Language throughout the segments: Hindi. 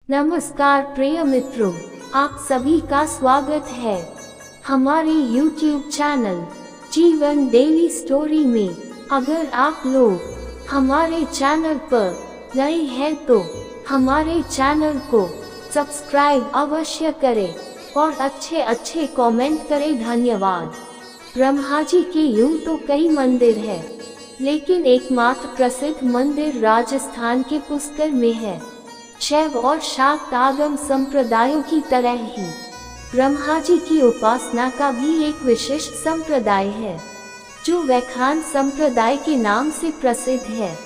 नमस्कार प्रिय मित्रों, आप सभी का स्वागत है हमारे YouTube चैनल जीवन डेली स्टोरी में। अगर आप लोग हमारे चैनल पर नए हैं तो हमारे चैनल को सब्सक्राइब अवश्य करें और अच्छे अच्छे कमेंट करें। धन्यवाद। ब्रह्मा जी के यूं तो कई मंदिर हैं, लेकिन एकमात्र प्रसिद्ध मंदिर राजस्थान के पुष्कर में है। शैव और शाक्त आगम संप्रदायों की तरह ही ब्रह्मा जी की उपासना का भी एक विशिष्ट संप्रदाय है, जो वैखान संप्रदाय के नाम से प्रसिद्ध है।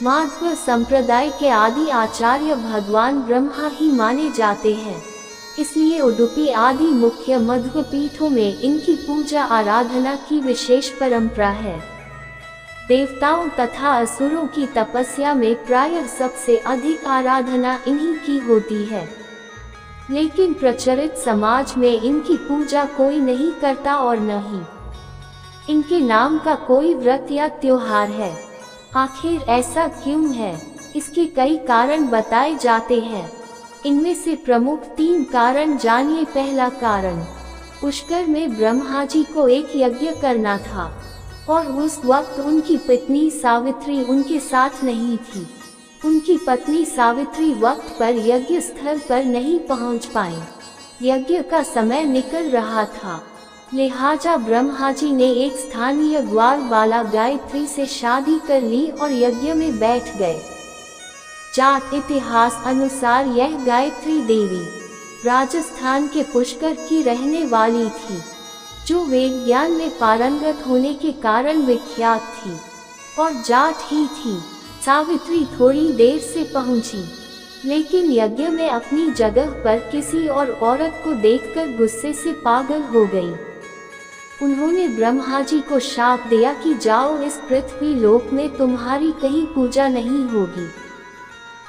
माध्व संप्रदाय के आदि आचार्य भगवान ब्रह्मा ही माने जाते हैं, इसलिए उडुपी आदि मुख्य मध्व पीठों में इनकी पूजा आराधना की विशेष परंपरा है। देवताओं तथा असुरों की तपस्या में प्रायः सबसे अधिक आराधना इन्हीं की होती है, लेकिन प्रचलित समाज में इनकी पूजा कोई नहीं करता और न ही इनके नाम का कोई व्रत या त्योहार है। आखिर ऐसा क्यों है? इसके कई कारण बताए जाते हैं। इनमें से प्रमुख 3 कारण जानिए। पहला कारण, पुष्कर में ब्रह्मा जी को एक यज्ञ करना था और उस वक्त उनकी पत्नी सावित्री उनके साथ नहीं थी। उनकी पत्नी सावित्री वक्त पर यज्ञ स्थल पर नहीं पहुंच पाई। यज्ञ का समय निकल रहा था, लिहाजा ब्रह्मा जी ने एक स्थानीय ग्वाल बाला गायत्री से शादी कर ली और यज्ञ में बैठ गए। जाट इतिहास अनुसार यह गायत्री देवी राजस्थान के पुष्कर की रहने वाली थी, जो वेद ज्ञान में पारंगत होने के कारण विख्यात थी और जाट ही थी। सावित्री थोड़ी देर से पहुंची, लेकिन यज्ञ में अपनी जगह पर किसी और औरत को देखकर गुस्से से पागल हो गई। उन्होंने ब्रह्मा जी को शाप दिया कि जाओ, इस पृथ्वी लोक में तुम्हारी कहीं पूजा नहीं होगी।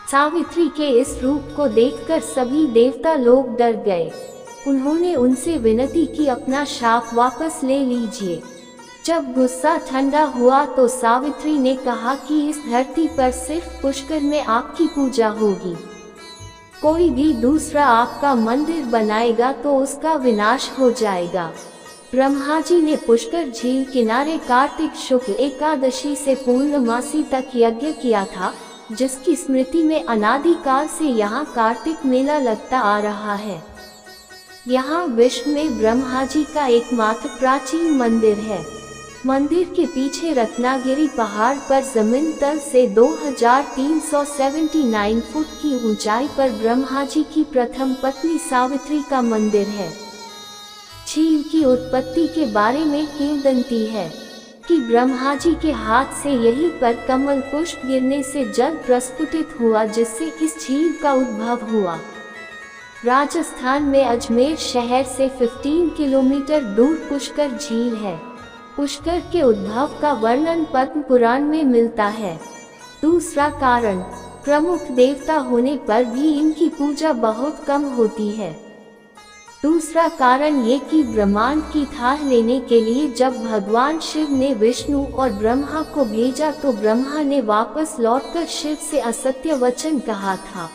सावित्री के इस रूप को देखकर सभी देवता लोग डर गए। उन्होंने उनसे विनती की, अपना शाप वापस ले लीजिए। जब गुस्सा ठंडा हुआ तो सावित्री ने कहा कि इस धरती पर सिर्फ पुष्कर में आपकी पूजा होगी। कोई भी दूसरा आपका मंदिर बनाएगा तो उसका विनाश हो जाएगा। ब्रह्मा जी ने पुष्कर झील किनारे कार्तिक शुक्ल एकादशी से पूर्णमासी तक यज्ञ किया था, जिसकी स्मृति में अनादिकाल से यहाँ कार्तिक मेला लगता आ रहा है। यहाँ विश्व में ब्रह्मा जी का एकमात्र प्राचीन मंदिर है। मंदिर के पीछे रत्नागिरी पहाड़ पर जमीन तल से 2379 फुट की ऊंचाई पर ब्रह्मा जी की प्रथम पत्नी सावित्री का मंदिर है। झील की उत्पत्ति के बारे में किंवदंती है कि ब्रह्मा जी के हाथ से यहीं पर कमल पुष्प गिरने से जल प्रस्फुटित हुआ, जिससे इस झील का उद्भव हुआ। राजस्थान में अजमेर शहर से 15 किलोमीटर दूर पुष्कर झील है। पुष्कर के उद्भव का वर्णन पद्म पुराण में मिलता है। दूसरा कारण, प्रमुख देवता होने पर भी इनकी पूजा बहुत कम होती है। दूसरा कारण ये कि ब्रह्मांड की थाह लेने के लिए जब भगवान शिव ने विष्णु और ब्रह्मा को भेजा तो ब्रह्मा ने वापस लौटकर शिव से असत्य वचन कहा था।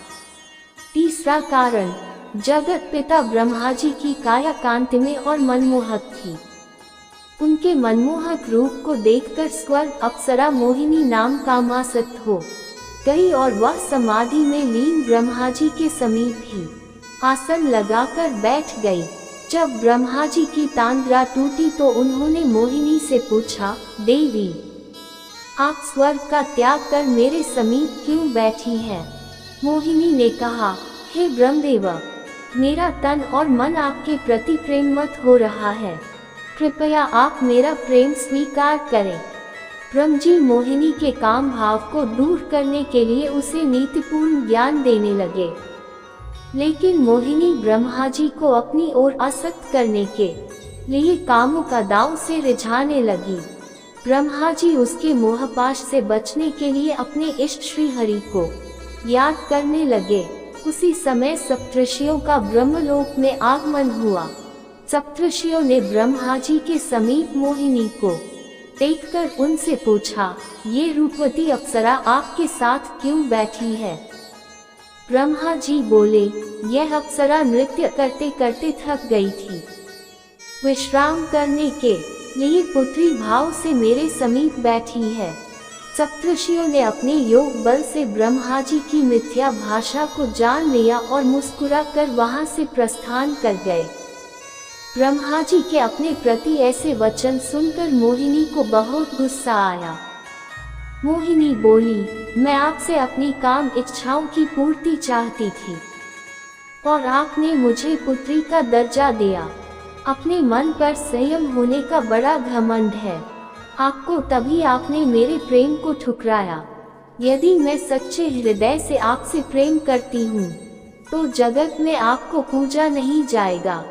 तीसरा कारण, जगत पिता ब्रह्मा जी की काया कांतिमय और मनमोहक थी। उनके मनमोहक रूप को देखकर स्वर्ग अप्सरा मोहिनी नाम कामासक्त हो गई और वह समाधि में लीन ब्रह्मा जी के समीप ही आसन लगाकर बैठ गई। जब ब्रह्मा जी की तांद्रा टूटी तो उन्होंने मोहिनी से पूछा, देवी, आप स्वर्ग का त्याग कर मेरे समीप क्यों बैठी हैं? मोहिनी ने कहा, हे ब्रह्मदेव, मेरा तन और मन आपके प्रति प्रेमवत हो रहा है, कृपया आप मेरा प्रेम स्वीकार करें। ब्रह्म जी मोहिनी के काम भाव को दूर करने के लिए उसे नीतिपूर्ण ज्ञान देने लगे, लेकिन मोहिनी ब्रह्मा जी को अपनी ओर आसक्त करने के लिए कामों का दांव से रिझाने लगी। ब्रह्मा जी उसके मोहपाश से बचने के लिए अपने इष्ट श्री हरि को याद करने लगे। उसी समय सप्तऋषियों का ब्रह्मलोक में आगमन हुआ। सप्तऋषियों ने ब्रह्मा जी के समीप मोहिनी को देखकर उनसे पूछा, ये रूपवती अप्सरा आपके साथ क्यों बैठी है? ब्रह्मा जी बोले, यह अप्सरा नृत्य करते करते थक गई थी। विश्राम करने के लिए पुत्री भाव से मेरे समीप बैठी है। सप्तऋषियों ने अपने योग बल से ब्रह्मा जी की मिथ्या भाषा को जान लिया और मुस्कुरा कर वहां से प्रस्थान कर गए। ब्रह्मा जी के अपने प्रति ऐसे वचन सुनकर मोहिनी को बहुत गुस्सा आया। मोहिनी बोली, मैं आपसे अपनी काम इच्छाओं की पूर्ति चाहती थी और आपने मुझे पुत्री का दर्जा दिया। अपने मन पर संयम होने का बड़ा घमंड है आपको, तभी आपने मेरे प्रेम को ठुकराया। यदि मैं सच्चे हृदय से आपसे प्रेम करती हूँ तो जगत में आपको पूजा नहीं जाएगा।